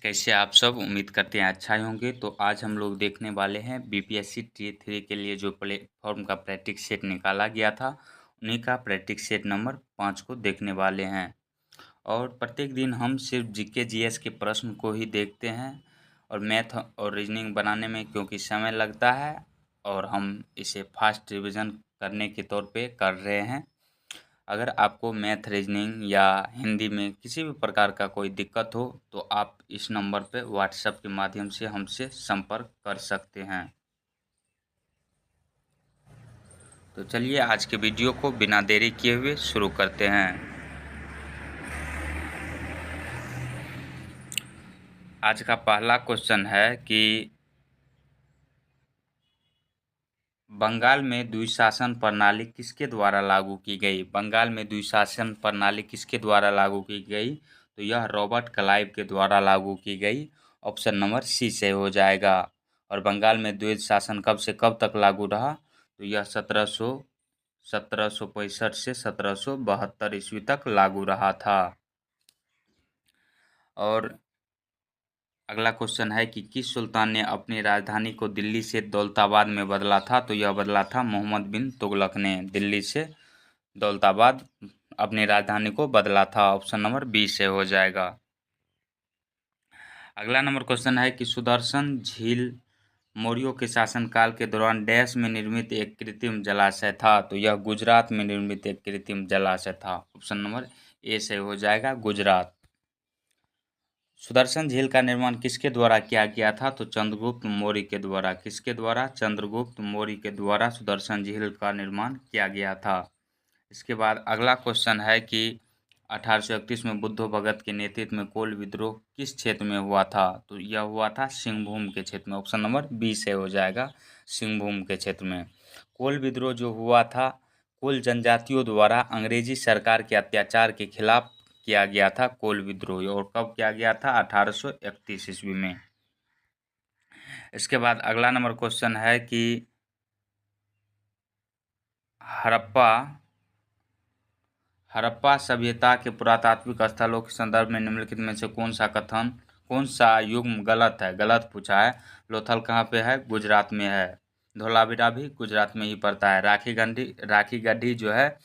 कैसे आप सब उम्मीद करते हैं अच्छा ही होंगे। तो आज हम लोग देखने वाले हैं बीपीएससी टी 3 के लिए जो प्लेटफॉर्म का प्रैक्टिस सेट निकाला गया था, उन्हीं का प्रैक्टिस सेट नंबर 5 को देखने वाले हैं। और प्रत्येक दिन हम सिर्फ जीके जीएस के प्रश्न को ही देखते हैं और मैथ और रीजनिंग बनाने में क्योंकि समय लगता है और हम इसे फास्ट रिवीजन करने के तौर पे कर रहे हैं। अगर आपको मैथ रीजनिंग या हिंदी में किसी भी प्रकार का कोई दिक्कत हो तो आप इस नंबर पर व्हाट्सएप के माध्यम से हमसे संपर्क कर सकते हैं। तो चलिए आज के वीडियो को बिना देरी किए हुए शुरू करते हैं। आज का पहला क्वेश्चन है कि बंगाल में द्विशासन प्रणाली किसके द्वारा लागू की गई। बंगाल में द्विशासन प्रणाली किसके द्वारा लागू की गई, तो यह रॉबर्ट क्लाइव के द्वारा लागू की गई। ऑप्शन नंबर सी से हो जाएगा। और बंगाल में द्वैध शासन कब से कब तक लागू रहा, तो यह 1765 से 1772 ईस्वी तक लागू रहा था। और अगला क्वेश्चन है कि किस सुल्तान ने अपनी राजधानी को दिल्ली से दौलताबाद में बदला था, तो यह बदला था मोहम्मद बिन तुगलक ने। दिल्ली से दौलताबाद अपनी राजधानी को बदला था। ऑप्शन नंबर बी से हो जाएगा। अगला नंबर क्वेश्चन है कि सुदर्शन झील मौर्यों के शासनकाल के दौरान डैश में निर्मित एक कृत्रिम जलाशय था, तो यह गुजरात में निर्मित एक कृत्रिम जलाशय था। ऑप्शन नंबर ए से हो जाएगा गुजरात। सुदर्शन झील का निर्माण किसके द्वारा किया गया था, तो चंद्रगुप्त मौर्य के द्वारा। किसके द्वारा? चंद्रगुप्त मौर्य के द्वारा सुदर्शन झील का निर्माण किया गया था। इसके बाद अगला क्वेश्चन है कि 1831 में बुद्धो भगत के नेतृत्व में कोल विद्रोह किस क्षेत्र में हुआ था, तो यह हुआ था सिंहभूम के क्षेत्र में। ऑप्शन नंबर बी से हो जाएगा सिंहभूम के क्षेत्र में। कोल विद्रोह जो हुआ था, कोल जनजातियों द्वारा अंग्रेजी सरकार के अत्याचार के खिलाफ किया गया था कोल विद्रोह। और कब किया गया था? 1831 ईस्वी में। इसके बाद अगला नंबर क्वेश्चन है कि हड़प्पा सभ्यता के पुरातात्विक स्थलों के संदर्भ में निम्नलिखित में से कौन सा युग्म गलत है? गलत पूछा है। लोथल कहाँ पे है? गुजरात में है। धोलावीरा भी गुजरात में ही पड़ता है। राखी गढ़ी जो है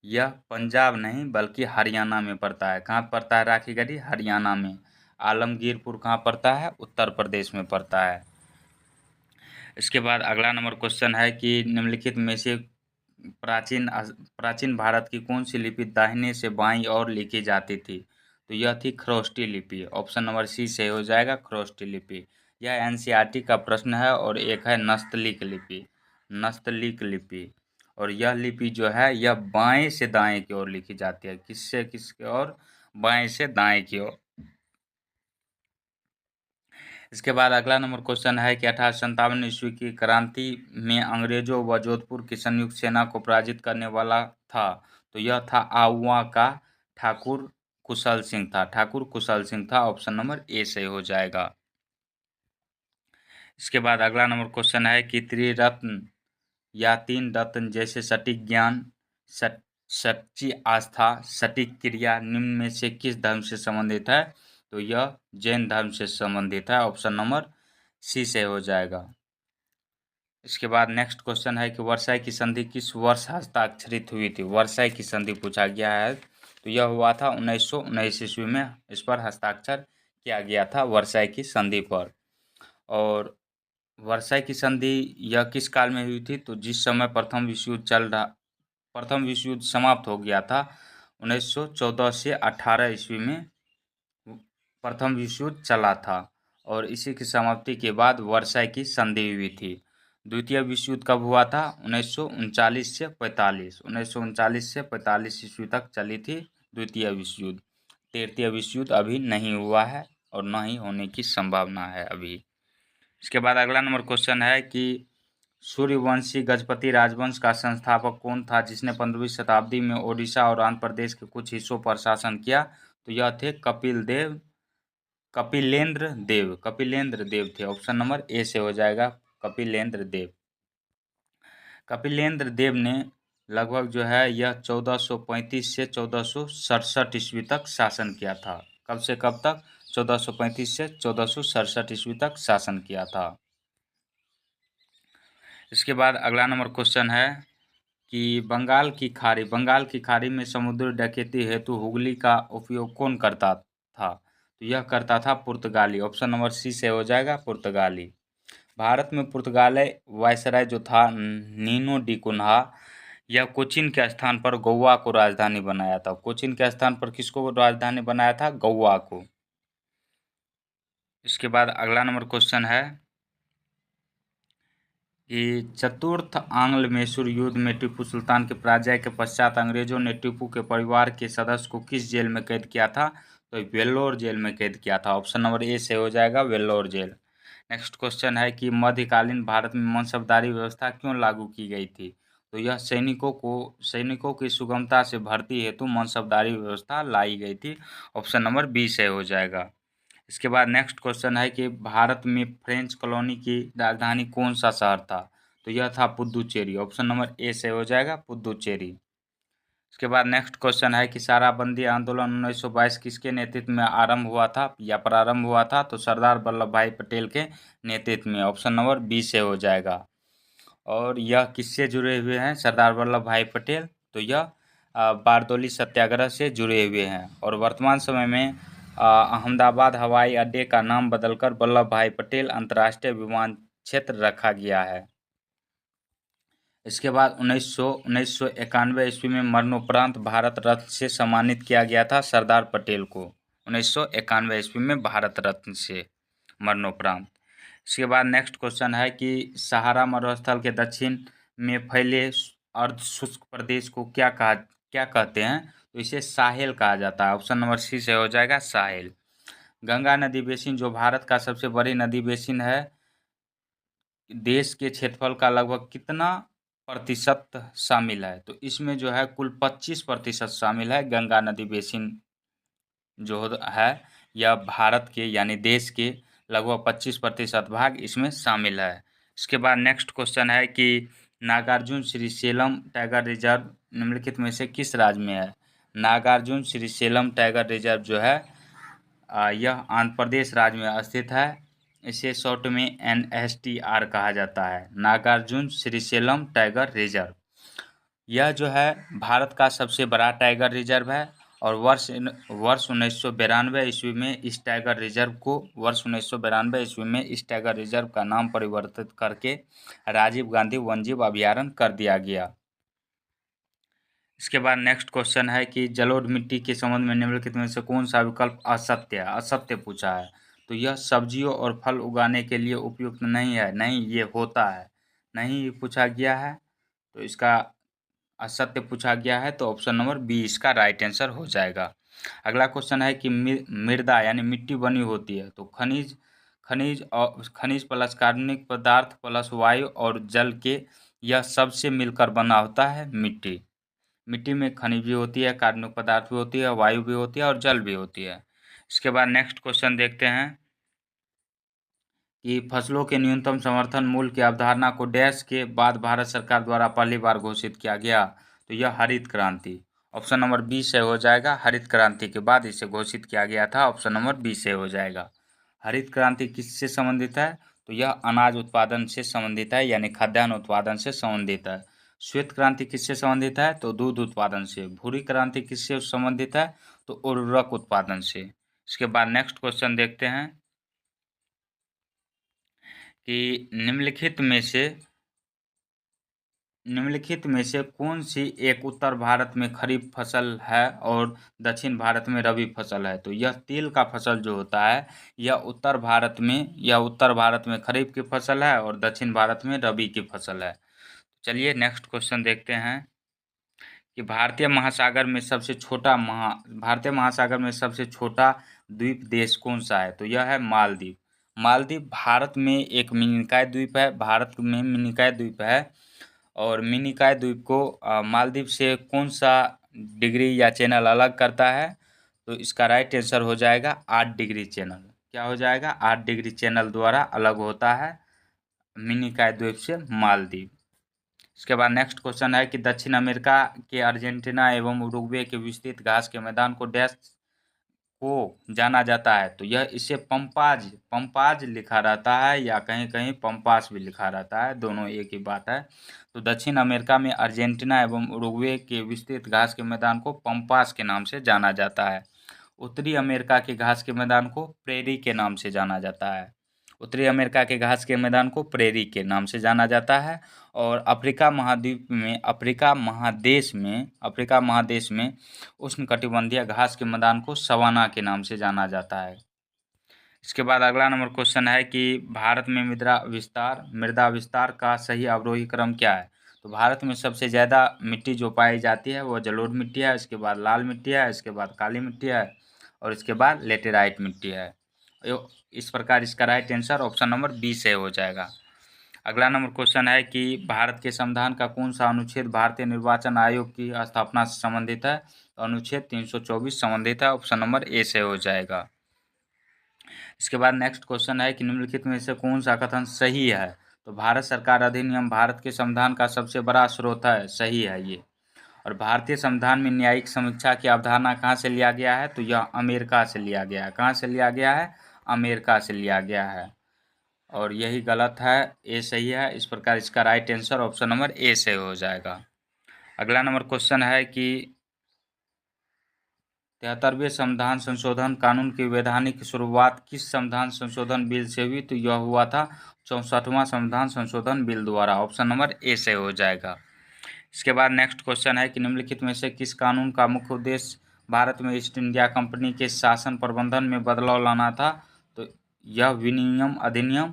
यह पंजाब नहीं बल्कि हरियाणा में पड़ता है। कहाँ पड़ता है राखी गढ़ी? हरियाणा में। आलमगीरपुर कहाँ पड़ता है? उत्तर प्रदेश में पड़ता है। इसके बाद अगला नंबर क्वेश्चन है कि निम्नलिखित में से प्राचीन भारत की कौन सी लिपि दाहिने से बाईं ओर लिखी जाती थी, तो यह थी खरोष्टी लिपि। ऑप्शन नंबर सी से हो जाएगा खरोष्टी लिपि। यह एनसीईआरटी का प्रश्न है। और एक है नस्तलीक लिपि। और यह लिपि जो है यह बाएं से दाएं की ओर लिखी जाती है। किसके ओर? बाएं से दाएं की ओर। इसके बाद अगला नंबर क्वेश्चन है कि 1857 ईस्वी की क्रांति में अंग्रेजों व जोधपुर की संयुक्त सेना को पराजित करने वाला था, तो यह था आउवा का ठाकुर कुशल सिंह था। ऑप्शन नंबर ए से हो जाएगा। इसके बाद अगला नंबर क्वेश्चन है कि त्रिरत्न या तीन रत्न जैसे सटीक ज्ञान, सच्ची आस्था, सटीक क्रिया निम्न में से किस धर्म से संबंधित है, तो यह जैन धर्म से संबंधित है। ऑप्शन नंबर सी से हो जाएगा। इसके बाद नेक्स्ट क्वेश्चन है कि वर्साई की संधि किस वर्ष हस्ताक्षरित हुई थी। वर्साई की संधि पूछा गया है, तो यह हुआ था 1919 ईस्वी में। इस पर हस्ताक्षर किया गया था वर्साई की संधि पर। और वर्साई की संधि यह किस काल में हुई थी, तो जिस समय प्रथम विश्व युद्ध समाप्त हो गया था 1914 से 18 ईस्वी में प्रथम विश्व युद्ध चला था। और इसी की समाप्ति के बाद वर्साई की संधि हुई थी। द्वितीय विश्व युद्ध कब हुआ था? 1939 से 45। 1939 से 45 ईस्वी तक चली थी द्वितीय विश्व युद्ध। तृतीय विश्व युद्ध अभी नहीं हुआ है और न ही होने की संभावना है अभी। इसके बाद अगला नंबर क्वेश्चन है कि सूर्यवंशी गजपति राजवंश का संस्थापक कौन था जिसने 15वीं शताब्दी में ओडिशा और आंध्र प्रदेश के कुछ हिस्सों पर शासन किया, तो यह थे कपिलेंद्र देव थे। ऑप्शन नंबर ए से हो जाएगा कपिलेंद्र देव ने लगभग जो है यह 1435 से 1467 ईस्वी तक शासन किया था। कब से कब तक? 1435 से 1467 ईस्वी तक शासन किया था। इसके बाद अगला नंबर क्वेश्चन है कि बंगाल की खाड़ी में समुद्री डकैती हेतु हुगली का उपयोग कौन करता था? तो यह करता था पुर्तगाली। ऑप्शन नंबर सी से हो जाएगा पुर्तगाली। भारत में पुर्तगाली वायसराय जो था नीनो डी कुन्हा, यह कोचीन के स्थान पर गोवा को राजधानी बनाया था। कोचीन के स्थान पर किसको राजधानी बनाया था? गोवा को। इसके बाद अगला नंबर क्वेश्चन है कि चतुर्थ आंग्ल मैसूर युद्ध में टीपू सुल्तान के पराजय के पश्चात अंग्रेजों ने टीपू के परिवार के सदस्य को किस जेल में कैद किया था? तो वेल्लोर जेल में कैद किया था। ऑप्शन नंबर ए से हो जाएगा वेल्लोर जेल। नेक्स्ट क्वेश्चन है कि मध्यकालीन भारत में मनसबदारी व्यवस्था क्यों लागू की गई थी? तो यह सैनिकों की सुगमता से भर्ती हेतु मनसबदारी व्यवस्था लाई गई थी। ऑप्शन नंबर बी से हो जाएगा। इसके बाद नेक्स्ट क्वेश्चन है कि भारत में फ्रेंच कॉलोनी की राजधानी कौन सा शहर था? तो यह था पुदुचेरी। ऑप्शन नंबर ए से हो जाएगा पुदुचेरी। इसके बाद नेक्स्ट क्वेश्चन है कि शराबबंदी आंदोलन 1922 किसके नेतृत्व में आरंभ हुआ था या प्रारंभ हुआ था? तो सरदार वल्लभ भाई पटेल के नेतृत्व में। ऑप्शन नंबर बी से हो जाएगा। और यह किससे जुड़े हुए हैं सरदार वल्लभ भाई पटेल? तो यह बारदौली सत्याग्रह से जुड़े हुए हैं। और वर्तमान समय में अहमदाबाद हवाई अड्डे का नाम बदलकर वल्लभ भाई पटेल अंतर्राष्ट्रीय विमान क्षेत्र रखा गया है। इसके बाद 1991 ईस्वी में मरणोपरांत भारत रत्न से सम्मानित किया गया था सरदार पटेल को। 1991 ईस्वी में भारत रत्न से मरणोपरांत। इसके बाद नेक्स्ट क्वेश्चन है कि सहारा मरुस्थल के दक्षिण में फैले अर्ध शुष्क प्रदेश को क्या कहते हैं? तो इसे साहेल कहा जाता है। ऑप्शन नंबर सी से हो जाएगा साहेल। गंगा नदी बेसिन जो भारत का सबसे बड़ी नदी बेसिन है, देश के क्षेत्रफल का लगभग कितना प्रतिशत शामिल है? तो इसमें जो है कुल 25% शामिल है। गंगा नदी बेसिन जो है यह भारत के यानी देश के लगभग 25% भाग इसमें शामिल है। इसके बाद नेक्स्ट क्वेश्चन है कि नागार्जुन श्रीशैलम टाइगर रिजर्व निम्नलिखित में से किस राज्य में है? नागार्जुन श्रीशैलम टाइगर रिजर्व जो है यह आंध्र प्रदेश राज्य में स्थित है। इसे शॉर्ट में NSTR कहा जाता है, नागार्जुन श्रीशैलम टाइगर रिजर्व। यह जो है भारत का सबसे बड़ा टाइगर रिजर्व है। और वर्ष 1992 ईस्वी में इस टाइगर रिजर्व का नाम परिवर्तित करके राजीव गांधी वन्यजीव अभयारण्य कर दिया गया। इसके बाद नेक्स्ट क्वेश्चन है कि जलोढ़ मिट्टी के संबंध में निम्नलिखित में से कौन सा विकल्प असत्य है? असत्य पूछा है। तो यह सब्जियों और फल उगाने के लिए उपयुक्त नहीं है। नहीं, ये होता है। नहीं पूछा गया है तो इसका असत्य पूछा गया है। तो ऑप्शन नंबर बी इसका राइट आंसर हो जाएगा। अगला क्वेश्चन है कि मृदा यानी मिट्टी बनी होती है तो खनिज प्लस कार्बनिक पदार्थ प्लस वायु और जल के यह सबसे मिलकर बना होता है मिट्टी। मिट्टी में खनिज भी होती है, कार्बनिक पदार्थ भी होती है, वायु भी होती है और जल भी होती है। इसके बाद नेक्स्ट क्वेश्चन देखते हैं कि फसलों के न्यूनतम समर्थन मूल्य की अवधारणा को डैश के बाद भारत सरकार द्वारा पहली बार घोषित किया गया? तो यह हरित क्रांति। ऑप्शन नंबर बी से हो जाएगा। हरित क्रांति के बाद इसे घोषित किया गया था। ऑप्शन नंबर बी से हो जाएगा। हरित क्रांति किससे संबंधित है? तो यह अनाज उत्पादन से संबंधित है यानी खाद्यान्न उत्पादन से संबंधित है। श्वेत क्रांति किससे संबंधित है? तो दूध उत्पादन से। भूरी क्रांति किससे संबंधित है? तो उर्वरक उत्पादन से। इसके बाद नेक्स्ट क्वेश्चन देखते हैं कि निम्नलिखित में से कौन सी एक उत्तर भारत में खरीफ फसल है और दक्षिण भारत में रबी फसल है? तो यह तिल का फसल जो होता है यह उत्तर भारत में खरीफ की फसल है और दक्षिण भारत में रबी की फसल है। चलिए नेक्स्ट क्वेश्चन देखते हैं कि भारतीय महासागर में सबसे छोटा द्वीप देश कौन सा है? तो यह है मालदीव। मालदीव भारत में एक मिनिकॉय द्वीप है। और मिनिकॉय द्वीप को मालदीव से कौन सा डिग्री या चैनल अलग करता है? तो इसका राइट आंसर हो जाएगा 8 डिग्री चैनल। क्या हो जाएगा? 8 डिग्री चैनल द्वारा अलग होता है मिनिकॉय द्वीप से मालदीव। इसके बाद नेक्स्ट क्वेश्चन है कि दक्षिण अमेरिका के अर्जेंटीना एवं उरुग्वे के विस्तृत घास के मैदान को डैश को जाना जाता है, तो यह इसे पंपाज लिखा रहता है या कहीं कहीं पंपास भी लिखा रहता है, दोनों एक ही बात है। तो दक्षिण अमेरिका में अर्जेंटीना एवं उरुग्वे के विस्तृत घास के मैदान को पंपास के नाम से जाना जाता है। उत्तरी अमेरिका के घास के मैदान को प्रेरी के नाम से जाना जाता है। उत्तरी अमेरिका के घास के मैदान को प्रेरी के नाम से जाना जाता है। और अफ्रीका महादेश में उष्णकटिबंधीय घास के मैदान को सवाना के नाम से जाना जाता है। इसके बाद अगला नंबर क्वेश्चन है कि भारत में मृदा विस्तार का सही अवरोही क्रम क्या है। तो भारत में सबसे ज़्यादा मिट्टी जो पाई जाती है वो जलोढ़ मिट्टी है, इसके बाद लाल मिट्टी है, इसके बाद काली मिट्टी है और इसके बाद लेटेराइट मिट्टी है। इस प्रकार इसका right answer option number B से हो जाएगा। अगला नंबर क्वेश्चन है कि भारत के संविधान का कौन सा अनुच्छेद भारतीय निर्वाचन आयोग की स्थापना से संबंधित है। तो अनुच्छेद 324 संबंधित है, ऑप्शन नंबर ए से हो जाएगा। इसके बाद नेक्स्ट क्वेश्चन है कि निम्नलिखित में से कौन सा कथन सही है। तो भारत सरकार अधिनियम भारत के संविधान का सबसे बड़ा स्रोत है, सही है ये। और भारतीय संविधान में न्यायिक समीक्षा की अवधारणा कहाँ से लिया गया है। तो यह अमेरिका से लिया गया है। कहाँ से लिया गया है, अमेरिका से लिया गया है। और यही गलत है, ए सही है। इस प्रकार इसका राइट आंसर ऑप्शन नंबर ए से हो जाएगा। अगला नंबर क्वेश्चन है कि 73वें संविधान संशोधन कानून की वैधानिक शुरुआत किस संविधान संशोधन बिल से हुई। तो यह हुआ था 64वां संविधान संशोधन बिल द्वारा, ऑप्शन नंबर ए से हो जाएगा। इसके बाद नेक्स्ट क्वेश्चन है कि निम्नलिखित में से किस कानून का मुख्य उद्देश्य भारत में ईस्ट इंडिया कंपनी के शासन प्रबंधन में बदलाव लाना था। तो यह विनिमय अधिनियम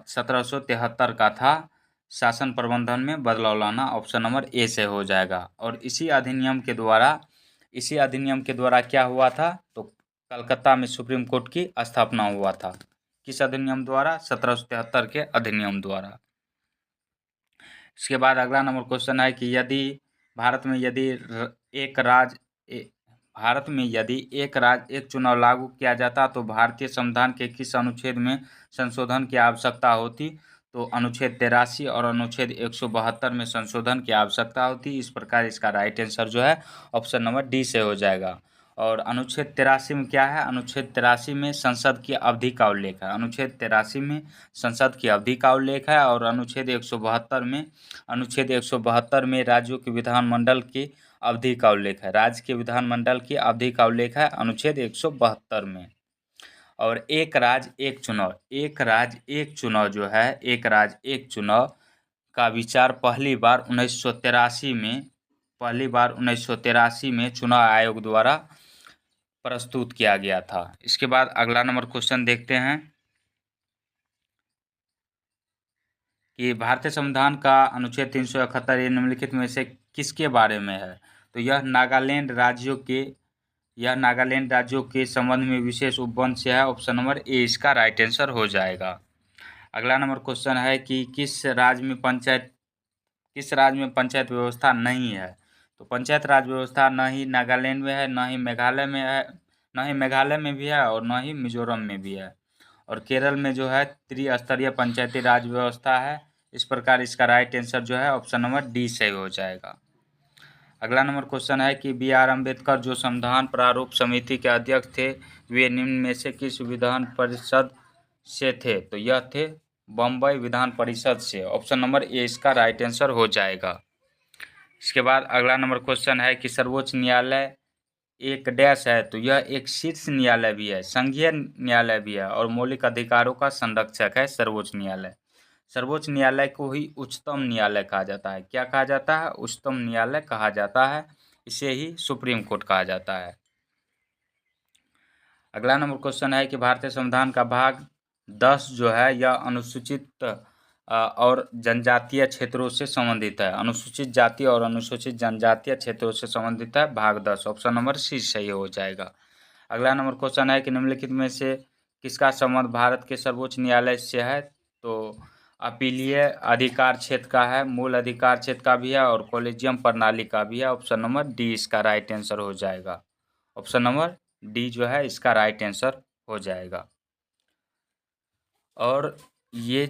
1773 का था, शासन प्रबंधन में बदलाव लाना, ऑप्शन नंबर ए से हो जाएगा। और इसी अधिनियम के द्वारा क्या हुआ था। तो कलकत्ता में सुप्रीम कोर्ट की स्थापना हुआ था। किस अधिनियम द्वारा, 1773 के अधिनियम द्वारा। इसके बाद अगला नंबर क्वेश्चन है कि भारत में यदि एक राज्य एक चुनाव लागू किया जाता तो भारतीय संविधान के किस अनुच्छेद में संशोधन की आवश्यकता होती। तो अनुच्छेद 83 और अनुच्छेद 172 में संशोधन की आवश्यकता होती। इस प्रकार इसका राइट आंसर जो है ऑप्शन नंबर डी से हो जाएगा। और अनुच्छेद 83 में क्या है, अनुच्छेद 83 में संसद की अवधि का उल्लेख है। अनुच्छेद 83 में संसद की अवधि का उल्लेख है। और अनुच्छेद 172 में राज्यों के विधानमंडल की अवधि का उल्लेख है। राज्य के विधानमंडल की अवधि का उल्लेख है अनुच्छेद 172 में। और एक राज्य एक चुनाव का विचार पहली बार 1983 में चुनाव आयोग द्वारा प्रस्तुत किया गया था। इसके बाद अगला नंबर क्वेश्चन देखते हैं कि भारतीय संविधान का अनुच्छेद 371 निम्नलिखित में से किसके बारे में है। तो यह नागालैंड राज्यों के संबंध में विशेष उपवन से है, ऑप्शन नंबर ए इसका राइट आंसर हो जाएगा। अगला नंबर क्वेश्चन है कि किस राज्य में पंचायत व्यवस्था नहीं है। तो पंचायत राज व्यवस्था न ही नागालैंड में है, न ही मेघालय में है, न ही मेघालय में भी है और न ही मिजोरम में भी है। और केरल में जो है त्रिस्तरीय पंचायती राज व्यवस्था है। इस प्रकार इसका राइट आंसर जो है ऑप्शन नंबर डी से हो जाएगा। अगला नंबर क्वेश्चन है कि बी आर अम्बेडकर जो संविधान प्रारूप समिति के अध्यक्ष थे वे निम्न में से किस विधान परिषद से थे। तो यह थे बम्बई विधान परिषद से, ऑप्शन नंबर ए इसका राइट आंसर हो जाएगा। इसके बाद अगला नंबर क्वेश्चन है कि सर्वोच्च न्यायालय एक डैश है। तो यह एक शीर्ष न्यायालय भी है, संघीय न्यायालय भी है और मौलिक अधिकारों का संरक्षक है सर्वोच्च न्यायालय। सर्वोच्च न्यायालय को ही उच्चतम न्यायालय कहा जाता है। क्या कहा जाता है, उच्चतम न्यायालय कहा जाता है। इसे ही सुप्रीम कोर्ट कहा जाता है। अगला नंबर क्वेश्चन है कि भारतीय संविधान का भाग 10 जो है यह अनुसूचित और जनजातीय क्षेत्रों से संबंधित है। अनुसूचित जाति और अनुसूचित जनजातीय क्षेत्रों से संबंधित है भाग 10, ऑप्शन नंबर सी सही हो जाएगा। अगला नंबर क्वेश्चन है कि निम्नलिखित में से किसका संबंध भारत के सर्वोच्च न्यायालय से है। तो अपीलीय अधिकार क्षेत्र का है, मूल अधिकार क्षेत्र का भी है और कॉलेजियम प्रणाली का भी है। ऑप्शन नंबर डी इसका राइट आंसर हो जाएगा। ऑप्शन नंबर डी जो है इसका राइट आंसर हो जाएगा। और ये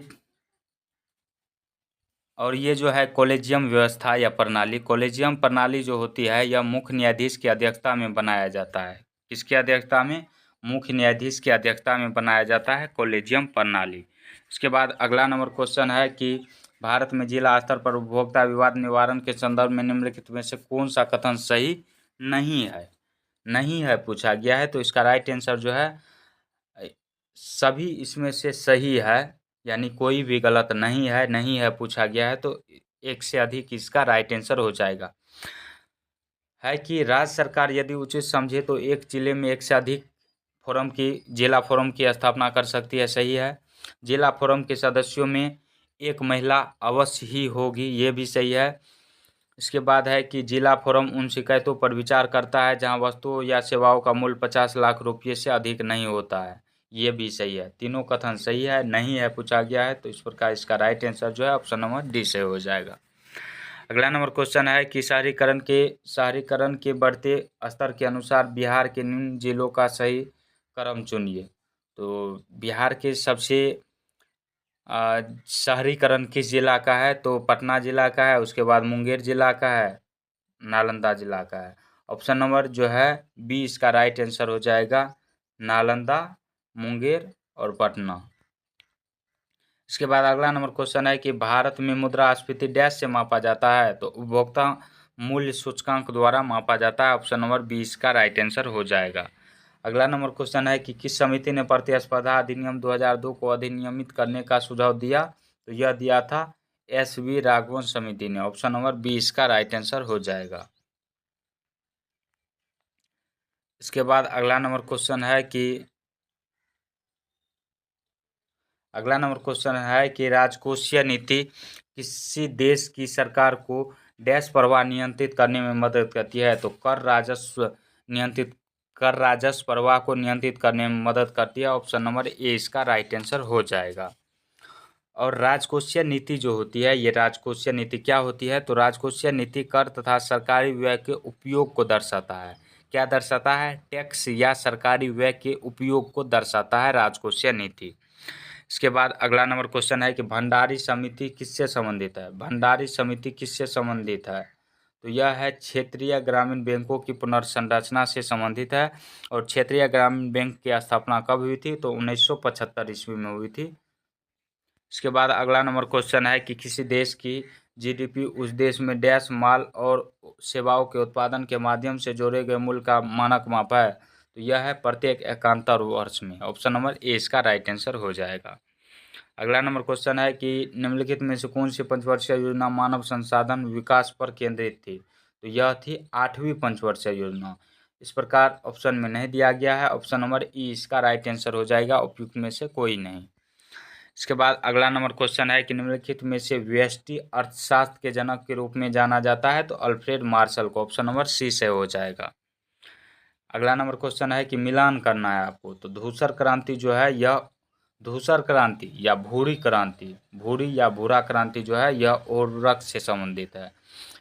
जो है कॉलेजियम व्यवस्था या प्रणाली, कॉलेजियम प्रणाली जो होती है यह मुख्य न्यायाधीश की अध्यक्षता में बनाया जाता है। किसकी अध्यक्षता में? मुख्य न्यायाधीश की अध्यक्षता में बनाया जाता है कॉलेजियम प्रणाली। इसके बाद अगला नंबर क्वेश्चन है कि भारत में जिला स्तर पर उपभोक्ता विवाद निवारण के संदर्भ में निम्नलिखित में से कौन सा कथन सही नहीं है? नहीं है पूछा गया है, तो इसका राइट आंसर जो है सभी इसमें से सही है, यानी कोई भी गलत नहीं है। नहीं है पूछा गया है तो एक से अधिक इसका राइट आंसर हो जाएगा। है कि राज्य सरकार यदि उचित समझे तो एक जिले में एक से अधिक जिला फोरम की स्थापना कर सकती है। सही है। जिला फोरम के सदस्यों में एक महिला अवश्य ही होगी, ये भी सही है। इसके बाद है कि जिला फोरम उन शिकायतों पर विचार करता है जहां वस्तुओं या सेवाओं का मूल्य 50 लाख रुपये से अधिक नहीं होता है, ये भी सही है। तीनों कथन सही है। नहीं है पूछा गया है तो इस प्रकार इसका राइट आंसर जो है ऑप्शन नंबर डी से हो जाएगा। अगला नंबर क्वेश्चन है कि शहरीकरण के बढ़ते स्तर के अनुसार बिहार के निम्न जिलों का सही क्रम चुनिए। तो बिहार के सबसे शहरीकरण किस जिला का है? तो पटना जिला का है, उसके बाद मुंगेर जिला का है, नालंदा जिला का है। ऑप्शन नंबर जो है बी इसका राइट आंसर हो जाएगा, नालंदा, मुंगेर और पटना। इसके बाद अगला नंबर क्वेश्चन है कि भारत में मुद्रास्फीति डैश से मापा जाता है? तो उपभोक्ता मूल्य सूचकांक द्वारा मापा जाता है। ऑप्शन नंबर बी इसका राइट आंसर हो जाएगा। अगला नंबर क्वेश्चन है कि किस समिति ने प्रतिस्पर्धा अधिनियम 2002 को अधिनियमित करने का सुझाव दिया? तो यह दिया था SV राघवन समिति ने। ऑप्शन नंबर बी इसका राइट आंसर हो जाएगा। इसके बाद अगला नंबर क्वेश्चन है कि राजकोषीय नीति किसी देश की सरकार को डैश प्रवाह नियंत्रित करने में मदद करती है? तो कर राजस्व प्रवाह को नियंत्रित करने में मदद करती है। ऑप्शन नंबर ए इसका राइट आंसर हो जाएगा। और राजकोषीय नीति जो होती है, ये राजकोषीय नीति क्या होती है? तो राजकोषीय नीति कर तथा सरकारी व्यय के उपयोग को दर्शाता है। क्या दर्शाता है? टैक्स या सरकारी व्यय के उपयोग को दर्शाता है राजकोषीय नीति। इसके बाद अगला नंबर क्वेश्चन है कि भंडारी समिति किससे संबंधित है? भंडारी समिति किससे संबंधित है? तो यह है क्षेत्रीय ग्रामीण बैंकों की पुनर्संरचना से संबंधित है। और क्षेत्रीय ग्रामीण बैंक की स्थापना कब हुई थी? तो 1975 ईस्वी में हुई थी। इसके बाद अगला नंबर क्वेश्चन है कि किसी देश की GDP उस देश में डैश माल और सेवाओं के उत्पादन के माध्यम से जोड़े गए मूल्य का मानक माप है? तो यह है प्रत्येक एकांतर वर्ष में। ऑप्शन नंबर ए इसका राइट आंसर हो जाएगा। अगला नंबर क्वेश्चन है कि निम्नलिखित में से कौन सी पंचवर्षीय योजना मानव संसाधन विकास पर केंद्रित थी? तो यह थी 8वीं पंचवर्षीय योजना। इस प्रकार ऑप्शन में नहीं दिया गया है। ऑप्शन नंबर ई इसका राइट आंसर हो जाएगा, उपयुक्त में से कोई नहीं। इसके बाद अगला नंबर क्वेश्चन है कि निम्नलिखित में से व्यष्टि अर्थशास्त्र के जनक के रूप में जाना जाता है? तो अल्फ्रेड मार्शल को। ऑप्शन नंबर सी से हो जाएगा। अगला नंबर क्वेश्चन है कि मिलान करना है आपको। तो धूसर क्रांति जो है यह धूसर क्रांति या भूरी क्रांति, भूरी या भूरा क्रांति जो है यह उर्वरक से संबंधित है।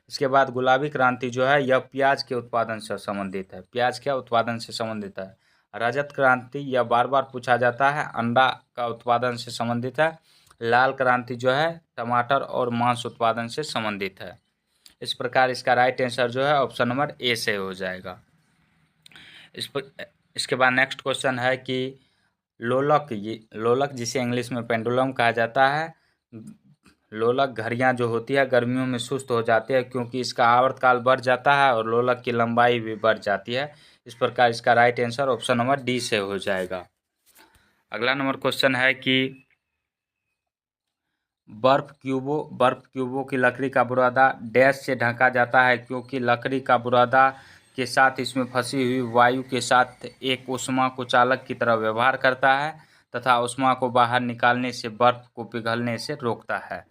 इसके बाद गुलाबी क्रांति जो है यह प्याज के उत्पादन से संबंधित है। प्याज के उत्पादन से संबंधित है। रजत क्रांति यह बार बार पूछा जाता है, अंडा का उत्पादन से संबंधित है। लाल क्रांति जो है टमाटर और मांस उत्पादन से संबंधित है। इस प्रकार इसका राइट आंसर जो है ऑप्शन नंबर ए से हो जाएगा। इसके बाद नेक्स्ट क्वेश्चन है कि लोलक जिसे इंग्लिश में पेंडुलम कहा जाता है, लोलक घड़ियां जो होती है गर्मियों में सुस्त हो जाती है क्योंकि इसका आवर्तकाल बढ़ जाता है और लोलक की लंबाई भी बढ़ जाती है। इस प्रकार इसका right answer option number D से हो जाएगा। अगला नंबर क्वेश्चन है कि बर्फ क्यूबों की लकड़ी का बुरादा डैश से ढका जाता है क्योंकि लकड़ी का बुरादा के साथ इसमें फंसी हुई वायु के साथ एक ऊष्मा को चालक की तरह व्यवहार करता है तथा ऊष्मा को बाहर निकालने से बर्फ को पिघलने से रोकता है।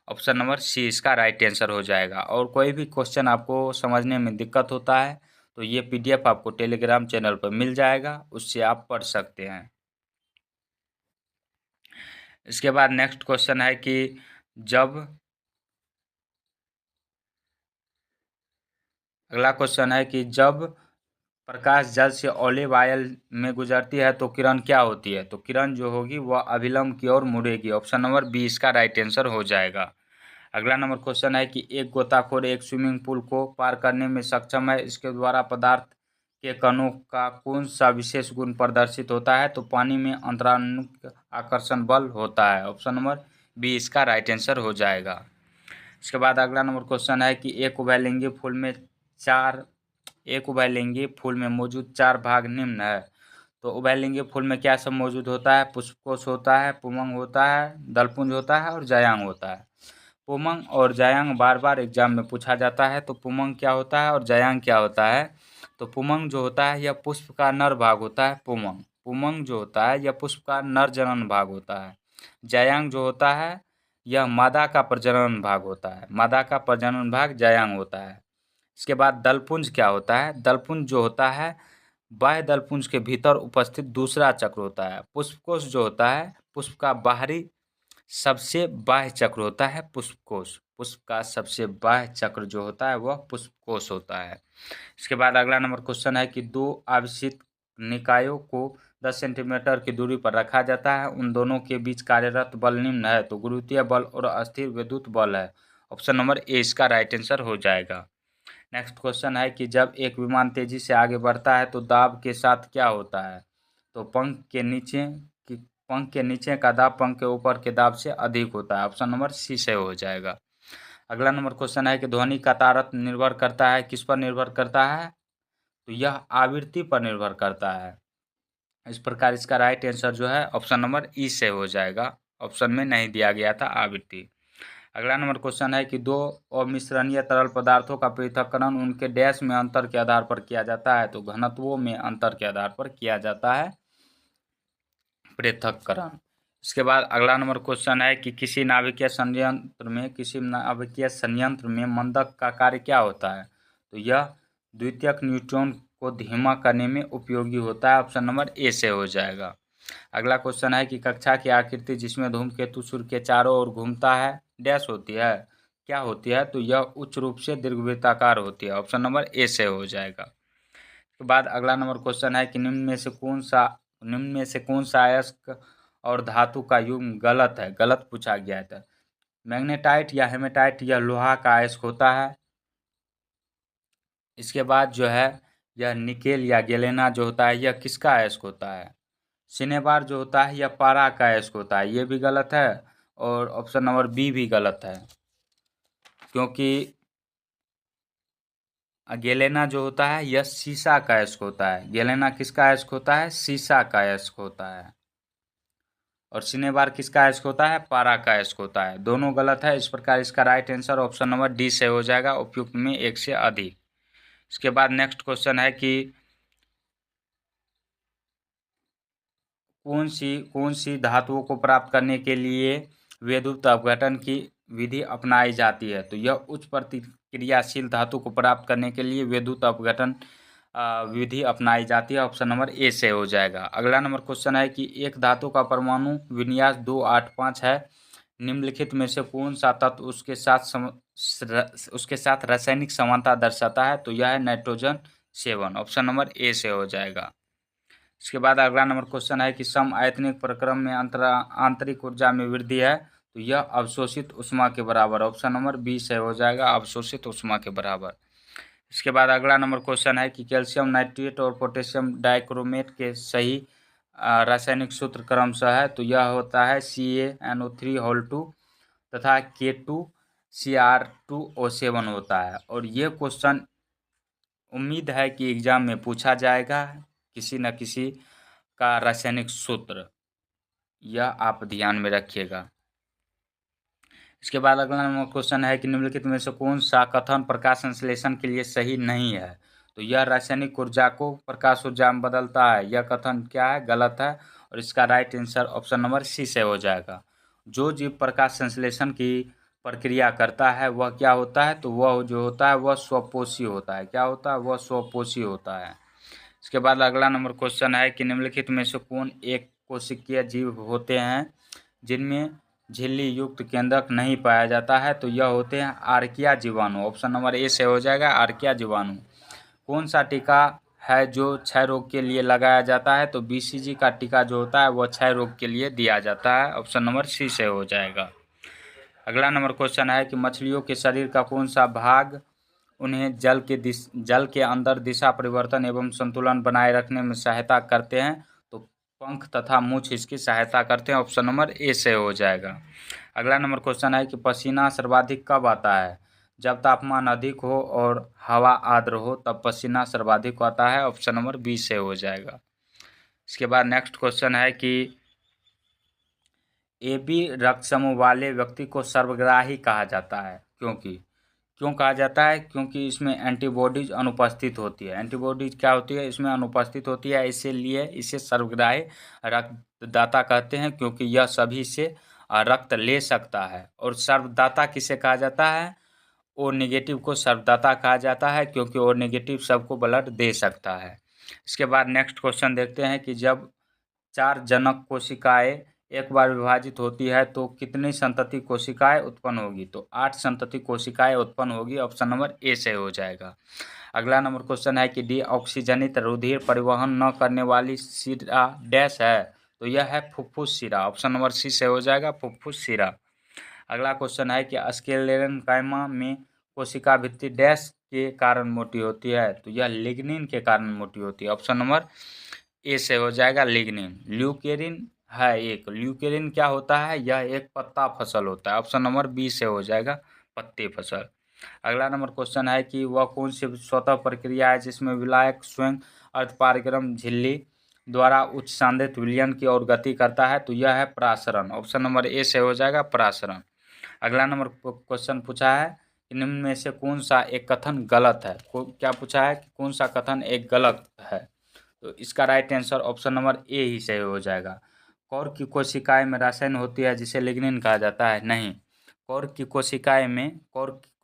ऑप्शन नंबर सी इसका राइट आंसर हो जाएगा। और कोई भी क्वेश्चन आपको समझने में दिक्कत होता है तो ये PDF आपको टेलीग्राम चैनल पर मिल जाएगा, उससे आप पढ़ सकते हैं। इसके बाद नेक्स्ट क्वेश्चन है कि अगला क्वेश्चन है कि जब प्रकाश जल से ऑलिव ऑयल में गुजरती है तो किरण क्या होती है? तो किरण जो होगी वह अभिलंब की ओर मुड़ेगी। ऑप्शन नंबर बी इसका राइट आंसर हो जाएगा। अगला नंबर क्वेश्चन है कि एक गोताखोर एक स्विमिंग पूल को पार करने में सक्षम है, इसके द्वारा पदार्थ के कणों का कौन सा विशेष गुण प्रदर्शित होता है? तो पानी में अंतरानुक आकर्षण बल होता है। ऑप्शन नंबर बी इसका राइट आंसर हो जाएगा। इसके बाद अगला नंबर क्वेश्चन है कि एक उभयलिंगी फूल में मौजूद 4 भाग निम्न है। तो उभयलिंगी फूल में क्या सब मौजूद होता है? पुष्पकोश होता है, पुमंग होता है, दलपुंज होता है और जायांग होता है। पुमंग और जायांग बार बार एग्जाम में पूछा जाता है। तो पुमंग क्या होता है और जायांग क्या होता है? तो पुमंग जो होता है यह पुष्प का नर भाग होता है। पुमंग जो होता है यह पुष्प का नर जनन भाग होता है। जायांग जो होता है यह मादा का प्रजनन भाग होता है। मादा का प्रजनन भाग जायांग होता है। इसके बाद दलपुंज क्या होता है? दलपुंज जो होता है बाह्य दलपुंज के भीतर उपस्थित दूसरा चक्र होता है। पुष्पकोश जो होता है पुष्प का बाहरी सबसे बाह्य चक्र होता है पुष्पकोश। पुष्प का सबसे बाह्य चक्र जो होता है वह पुष्पकोश होता है। इसके बाद अगला नंबर क्वेश्चन है कि दो आवेशित निकायों को 10 सेंटीमीटर की दूरी पर रखा जाता है। उन दोनों के बीच कार्यरत बल निम्न है। तो गुरुत्वीय बल और अस्थिर विद्युत बल है। ऑप्शन नंबर ए इसका राइट आंसर हो जाएगा। नेक्स्ट क्वेश्चन है कि जब एक विमान तेजी से आगे बढ़ता है तो दाब के साथ क्या होता है? तो पंख के नीचे का दाब पंख के ऊपर के दाब से अधिक होता है। ऑप्शन नंबर सी से हो जाएगा। अगला नंबर क्वेश्चन है कि ध्वनि का तारतम्य निर्भर करता है, किस पर निर्भर करता है? तो यह आवृत्ति पर निर्भर करता है। इस प्रकार इसका राइट आंसर जो है ऑप्शन नंबर ई से हो जाएगा। ऑप्शन में नहीं दिया गया था आवृत्ति। अगला नंबर क्वेश्चन है कि दो अमिश्रणीय तरल पदार्थों का पृथक्करण उनके डैश में अंतर के आधार पर किया जाता है। तो घनत्वों में अंतर के आधार पर किया जाता है पृथक्करण। इसके बाद अगला नंबर क्वेश्चन है कि किसी नाभिकीय संयंत्र में मंदक का कार्य क्या होता है? तो यह द्वितीयक न्यूट्रॉन को धीमा करने में उपयोगी होता है। ऑप्शन नंबर ए से हो जाएगा। अगला क्वेश्चन है कि कक्षा की आकृति जिसमें धूमकेतु सूर्य के चारों ओर घूमता है डैश होती है, क्या होती है? तो यह उच्च रूप से दीर्घवृत्ताकार होती है। ऑप्शन नंबर ए से हो जाएगा। उसके बाद अगला नंबर क्वेश्चन है कि निम्न में से कौन सा अयस्क और धातु का युग्म गलत है? गलत पूछा गया था। मैग्नेटाइट या हेमेटाइट यह लोहा का अयस्क होता है। इसके बाद जो है यह निकेल या गैलेना जो होता है यह किसका अयस्क होता है? सिनेबार जो होता है यह पारा का अयस्क होता है। ये भी गलत है और ऑप्शन नंबर बी भी गलत है, क्योंकि गैलेना जो होता है यह सीसा का अयस्क होता है। गैलेना किसका अयस्क होता है? सीसा का अयस्क होता है। और सिनेबार किसका अयस्क होता है? पारा का अयस्क होता है। दोनों गलत है। इस प्रकार इसका right answer option number D से हो जाएगा, उपयुक्त में एक से अधिक। इसके बाद नेक्स्ट क्वेश्चन है कि कौन सी धातुओं को प्राप्त करने के लिए विद्युत अपघटन की विधि अपनाई जाती है? तो यह उच्च प्रतिक्रियाशील धातु को प्राप्त करने के लिए विद्युत अपघटन विधि अपनाई जाती है। ऑप्शन नंबर ए से हो जाएगा। अगला नंबर क्वेश्चन है कि एक धातु का परमाणु विन्यास 285 है। निम्नलिखित में से कौन सा तत्व उसके साथ रासायनिक समानता दर्शाता है? तो यह है नाइट्रोजन 7। ऑप्शन नंबर ए से हो जाएगा। इसके बाद अगला नंबर क्वेश्चन है कि सम आयतनिक प्रक्रम में आंतरिक ऊर्जा में वृद्धि है। तो यह अवशोषित ऊष्मा के बराबर। ऑप्शन नंबर बी से हो जाएगा, अवशोषित ऊष्मा के बराबर। इसके बाद अगला नंबर क्वेश्चन है कि कैल्शियम नाइट्रेट और पोटेशियम डाइक्रोमेट के सही रासायनिक सूत्र क्रमशः है। तो यह होता है CaNO3 तथा K2Cr2O7 होता है। और ये क्वेश्चन उम्मीद है कि एग्जाम में पूछा जाएगा किसी न किसी का रासायनिक सूत्र, यह आप ध्यान में रखिएगा। इसके बाद अगला नंबर क्वेश्चन है कि निम्नलिखित में से कौन सा कथन प्रकाश संश्लेषण के लिए सही नहीं है? तो यह रासायनिक ऊर्जा को प्रकाश ऊर्जा में बदलता है। यह कथन क्या है? गलत है। और इसका right answer option number C से हो जाएगा। जो जीव प्रकाश संश्लेषण की प्रक्रिया करता है वह क्या होता है? तो वह जो होता है वह स्वपोषी होता है। क्या होता है? वह स्वपोषी होता है। इसके बाद अगला नंबर क्वेश्चन है कि निम्नलिखित में से कौन एक कोशिकीय जीव होते हैं जिनमें झिल्ली युक्त केंद्रक नहीं पाया जाता है? तो यह होते हैं आर्किया जीवाणु। ऑप्शन नंबर ए से हो जाएगा, आर्किया जीवाणु। कौन सा टीका है जो क्षय रोग के लिए लगाया जाता है? तो BCG का टीका जो होता है वह क्षय रोग के लिए दिया जाता है। ऑप्शन नंबर सी से हो जाएगा। अगला नंबर क्वेश्चन है कि मछलियों के शरीर का कौन सा भाग उन्हें जल के अंदर दिशा परिवर्तन एवं संतुलन बनाए रखने में सहायता करते हैं, तो पंख तथा मूंछ इसकी सहायता करते हैं। ऑप्शन नंबर ए से हो जाएगा। अगला नंबर क्वेश्चन है कि पसीना सर्वाधिक कब आता है? जब तापमान अधिक हो और हवा आर्द्र हो तब पसीना सर्वाधिक आता है। ऑप्शन नंबर बी से हो जाएगा। इसके बाद नेक्स्ट क्वेश्चन है कि AB रक्त समूह वाले व्यक्ति को सर्वग्राही कहा जाता है। क्यों कहा जाता है? क्योंकि इसमें एंटीबॉडीज अनुपस्थित होती है। एंटीबॉडीज क्या होती है? इसमें अनुपस्थित होती है, इसीलिए इसे सर्वग्राही रक्तदाता कहते हैं, क्योंकि यह सभी से रक्त ले सकता है। और सर्वदाता किसे कहा जाता है? ओ नेगेटिव को सर्वदाता कहा जाता है, क्योंकि ओ नेगेटिव सबको ब्लड दे सकता है। इसके बाद नेक्स्ट क्वेश्चन देखते हैं कि जब 4 जनक कोशिकाएं एक बार विभाजित होती है तो कितनी संतति कोशिकाएं उत्पन्न होगी? तो 8 संतति कोशिकाएं उत्पन्न होगी। ऑप्शन नंबर ए से हो जाएगा। अगला नंबर क्वेश्चन है कि डीऑक्सीजनित रुधिर परिवहन न करने वाली शिरा डैश है? तो यह है फुफ्फुस शिरा। ऑप्शन नंबर सी से हो जाएगा, फुफ्फुस शिरा। अगला क्वेश्चन है कि स्क्लेरेनकाइमा में कोशिका भित्ति डैश के कारण मोटी होती है? तो यह लिग्निन के कारण मोटी होती है। ऑप्शन नंबर ए से हो जाएगा, लिग्निन। ल्यूकेरिन है एक। ल्यूकेरिन क्या होता है? यह एक पत्ता फसल होता है। ऑप्शन नंबर बी से हो जाएगा, पत्ते फसल। अगला नंबर क्वेश्चन है कि वह कौन सी स्वतः प्रक्रिया है जिसमें विलायक स्वयं अर्धपारगम झिल्ली द्वारा उच्च सांद्रित विलयन की ओर गति करता है? तो यह है परासरण। ऑप्शन नंबर ए से हो जाएगा, परासरण। अगला नंबर क्वेश्चन पूछा है कि निम्न में से कौन सा एक कथन गलत है? क्या पूछा है कि कौन सा कथन एक गलत है? तो इसका right answer option number A ही सही हो जाएगा। कौर की कोशिकाएं में रसायन होती है जिसे लिग्निन कहा जाता है? नहीं। कौर की कोशिकाएं में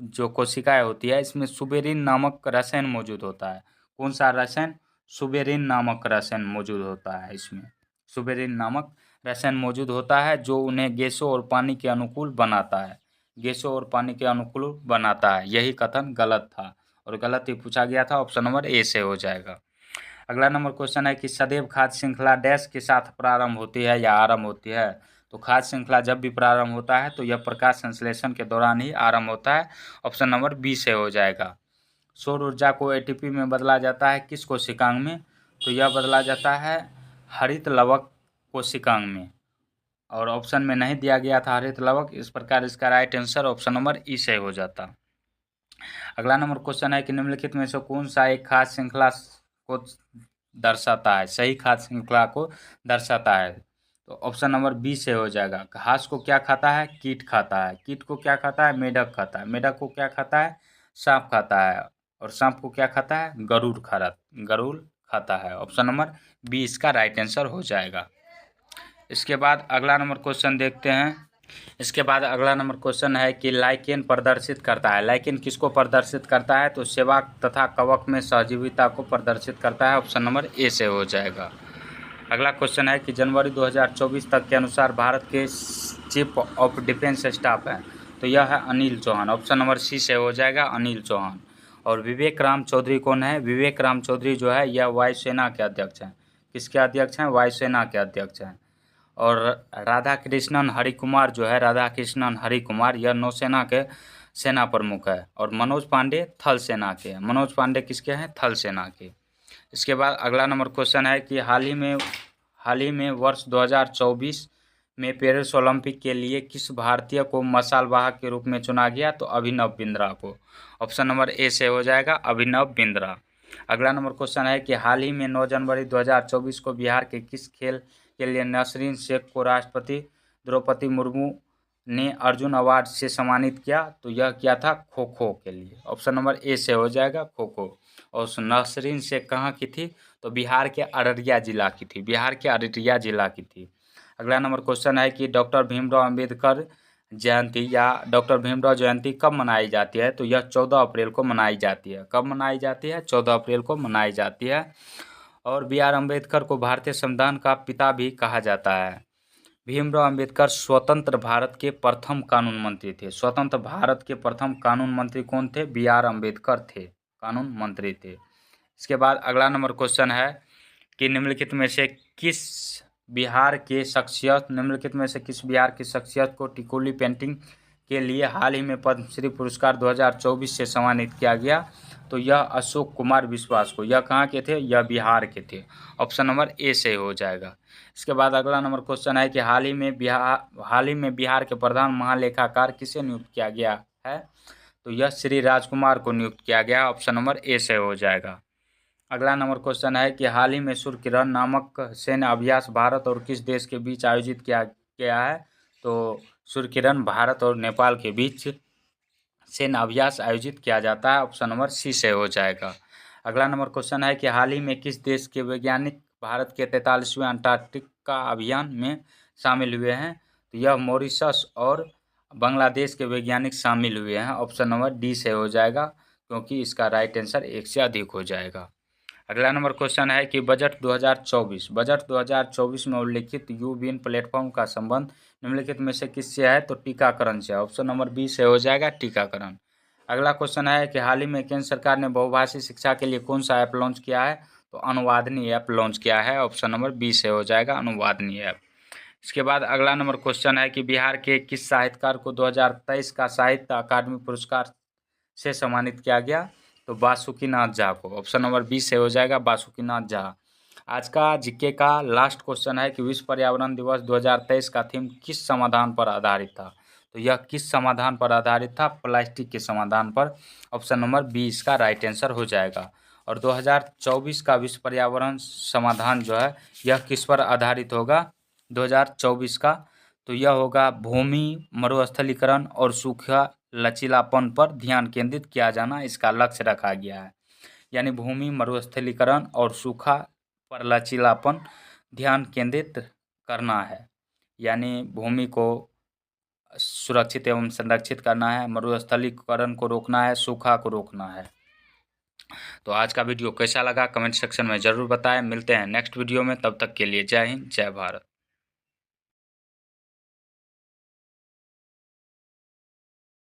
जो कोशिकाएं होती है इसमें सुबेरिन नामक रसायन मौजूद होता है। कौन सा रसायन? सुबेरिन नामक रसायन मौजूद होता है। इसमें सुबेरिन नामक रसायन मौजूद होता है जो उन्हें गैसों और पानी के अनुकूल बनाता है। गैसों और पानी के अनुकूल बनाता है। यही कथन गलत था और गलत ही पूछा गया था। ऑप्शन नंबर ए से हो जाएगा। अगला नंबर क्वेश्चन है कि सदैव खाद्य श्रृंखला डैश के साथ प्रारंभ होती है या आरंभ होती है? तो खाद्य श्रृंखला जब भी प्रारंभ होता है तो यह प्रकाश संश्लेषण के दौरान ही आरंभ होता है। ऑप्शन नंबर बी से हो जाएगा। सौर ऊर्जा को एटीपी में बदला जाता है किस कोशिकांग में? तो यह बदला जाता है हरित लवक कोशिकांग में, और ऑप्शन में नहीं दिया गया था हरित लवक। इस प्रकार इसका राइट आंसर ऑप्शन नंबर ई से हो जाता। अगला नंबर क्वेश्चन है कि निम्नलिखित में से कौन सा एक खाद्य श्रृंखला को दर्शाता है, सही खाद्य श्रृंखला को दर्शाता है? तो ऑप्शन नंबर बी से हो जाएगा। घास को क्या खाता है? कीट खाता है। कीट को क्या खाता है? मेढक खाता है। मेढक को क्या खाता है? सांप खाता है। और सांप को क्या खाता है? गरुड़ खाता है। ऑप्शन नंबर बी इसका राइट आंसर हो जाएगा। इसके बाद अगला नंबर क्वेश्चन देखते हैं। इसके बाद अगला नंबर क्वेश्चन है कि लाइकेन प्रदर्शित करता है। लाइकेन किसको प्रदर्शित करता है? तो सेवाक तथा कवक में सहजीविता को प्रदर्शित करता है। ऑप्शन नंबर ए से हो जाएगा। अगला क्वेश्चन है कि जनवरी 2024 तक के अनुसार भारत के चीफ ऑफ डिफेंस स्टाफ हैं? तो यह है Anil Chauhan. Option number C से हो जाएगा, अनिल चौहान। और विवेक राम चौधरी कौन है? विवेक राम चौधरी जो है यह वायुसेना के अध्यक्ष हैं। किसके अध्यक्ष हैं? वायुसेना के अध्यक्ष हैं। और राधा कृष्णन हरिकुमार जो है, राधा कृष्णन हरिकुमार, यह नौसेना के सेना प्रमुख है। और मनोज पांडे थल सेना के हैं। मनोज पांडे किसके हैं? थल सेना के। इसके बाद अगला नंबर क्वेश्चन है कि हाल ही में वर्ष 2024 में पेरिस ओलंपिक के लिए किस भारतीय को मशाल वाहक के रूप में चुना गया? तो अभिनव बिंद्रा को। ऑप्शन नंबर ए से हो जाएगा, अभिनव बिंद्रा। अगला नंबर क्वेश्चन है कि हाल ही में 9 जनवरी 2024 को बिहार के किस खेल के लिए नसरीन शेख को राष्ट्रपति द्रौपदी मुर्मू ने अर्जुन अवार्ड से सम्मानित किया? तो यह क्या था? खो खो के लिए। ऑप्शन नंबर ए से हो जाएगा, खो खो। और नसरीन शेख कहाँ की थी? तो बिहार के अररिया जिला की थी। बिहार के अररिया जिला की थी। अगला नंबर क्वेश्चन है कि डॉक्टर भीमराव अंबेडकर जयंती या डॉक्टर भीमराव जयंती कब मनाई जाती है? तो यह 14 अप्रैल को मनाई जाती है। कब मनाई जाती है? 14 अप्रैल को मनाई जाती है। और B.R. अम्बेडकर को भारतीय संविधान का पिता भी कहा जाता है। भीमराव अंबेडकर स्वतंत्र भारत के प्रथम कानून मंत्री थे। स्वतंत्र भारत के प्रथम कानून मंत्री कौन थे? B.R. अम्बेडकर थे, कानून मंत्री थे। इसके बाद अगला नंबर क्वेश्चन है कि निम्नलिखित में से किस बिहार की शख्सियत को टिकोली पेंटिंग के लिए हाल ही में पद्मश्री पुरस्कार 2024 से सम्मानित किया गया, तो यह अशोक कुमार विश्वास को। यह कहाँ के थे? यह बिहार के थे। ऑप्शन नंबर ए से हो जाएगा। इसके बाद अगला नंबर क्वेश्चन है कि हाल ही में बिहार के प्रधान महालेखाकार किसे नियुक्त किया गया है? तो यह श्री राजकुमार को नियुक्त किया गया। ऑप्शन नंबर ए से हो जाएगा। अगला नंबर क्वेश्चन है कि हाल ही में सूर्य किरण नामक सैन्य अभ्यास भारत और किस देश के बीच आयोजित किया गया है? तो सूर्य किरण भारत और नेपाल के बीच सैन्य अभ्यास आयोजित किया जाता है। ऑप्शन नंबर सी से हो जाएगा। अगला नंबर क्वेश्चन है कि हाल ही में किस देश के वैज्ञानिक भारत के 43वें अंटार्कटिका अभियान में शामिल हुए हैं? तो यह मॉरिशस और बांग्लादेश के वैज्ञानिक शामिल हुए हैं। ऑप्शन नंबर डी से हो जाएगा, क्योंकि इसका राइट आंसर 1 से अधिक हो जाएगा। अगला नंबर क्वेश्चन है कि बजट 2024 में उल्लिखित यू-बीन प्लेटफॉर्म का संबंध निम्नलिखित में से किससे है? तो टीकाकरण से। ऑप्शन नंबर बी से हो जाएगा, टीकाकरण। अगला क्वेश्चन है कि हाल ही में केंद्र सरकार ने बहुभाषी शिक्षा के लिए कौन सा ऐप लॉन्च किया है? तो अनुवादनी ऐप लॉन्च किया है। ऑप्शन नंबर बी से हो जाएगा, अनुवादनी ऐप। इसके बाद अगला नंबर क्वेश्चन है कि बिहार के किस साहित्यकार को 2023 का साहित्य अकादमी पुरस्कार से सम्मानित किया गया? तो बासुकीनाथ झा को। ऑप्शन नंबर बी से हो जाएगा, बासुकीनाथ झा। आज का जीके का लास्ट क्वेश्चन है कि विश्व पर्यावरण दिवस 2023 का थीम किस समाधान पर आधारित था? तो यह किस समाधान पर आधारित था? प्लास्टिक के समाधान पर। ऑप्शन नंबर बी इसका राइट आंसर हो जाएगा। और 2024 का विश्व पर्यावरण समाधान जो है यह किस पर आधारित होगा 2024 का? तो यह होगा भूमि मरुस्थलीकरण और सूखा लचीलापन पर ध्यान केंद्रित किया जाना, इसका लक्ष्य रखा गया है। यानी भूमि मरुस्थलीकरण और सूखा पर लचीलापन ध्यान केंद्रित करना है, यानी भूमि को सुरक्षित एवं संरक्षित करना है, मरुस्थलीकरण को रोकना है, सूखा को रोकना है। तो आज का वीडियो कैसा लगा कमेंट सेक्शन में ज़रूर बताएं। मिलते हैं नेक्स्ट वीडियो में, तब तक के लिए जय हिंद, जय भारत।